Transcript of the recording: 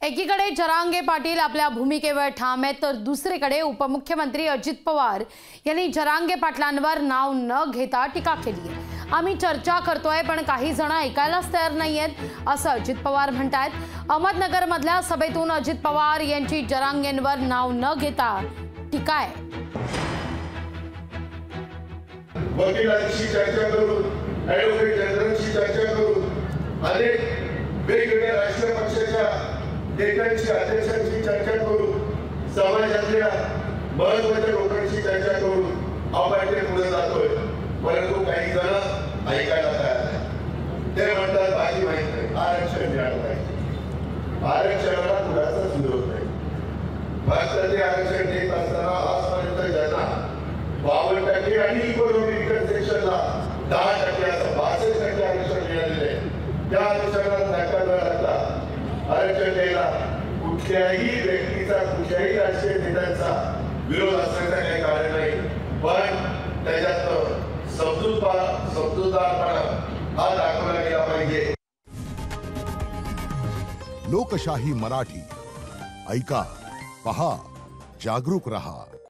एकीकडे जरांगे पाटील आपल्या भूमिकेवर ठाम आहेत, तर दुसरीकडे उपमुख्यमंत्री अजित पवार यांनी जरांगे पाटलांवर नाव न घेता टीका केली आहे। आम्ही चर्चा करतोय पण काही जण ऐकायलाच तयार नाहीयेत असं अजित पवार म्हणतात। अहमदनगरमधल्या सभेतून अजित पवार यांची जरांगेंवर नाव न घेता टीका आहे। वकिलांशी चर्चा करून, ॲडव्होकेट जनरलशी चर्चा करून, अनेक वेगवेगळ्या राष्ट्रीय पक्षाच्या नेत्यांशी अध्यक्षांशी चर्चा करून, समाजातल्या महत्त्वाच्या लोकांशी चर्चा करून आपण ते पुढे जातोय। परंतु काही जण ऐकायला तयार नाही। ते म्हणतात माझी माहिती नाही, आरक्षण मिळालं पाहिजे। आरक्षणाला कुणाचाच विरोध नाही। भारताचे आरक्षण देत असताना आजपर्यंत ज्यांना 52% आणि इकॉनॉमिक रिकन्स्ट्रक्शनला 10% असं 62% आरक्षण मिळालेले आहे। त्या आरक्षणाला धक्का न लागता आरक्षण द्यायला कुठल्याही व्यक्तीचा, कुठल्याही राजकीय नेत्यांचा विरोध असण्याचं काही कारण नाही। पण त्याच्यात समजूतदारपणा हा दाखवला गेला पाहिजे। लोकशाही मराठी ऐका, पहा, जागरूक रहा।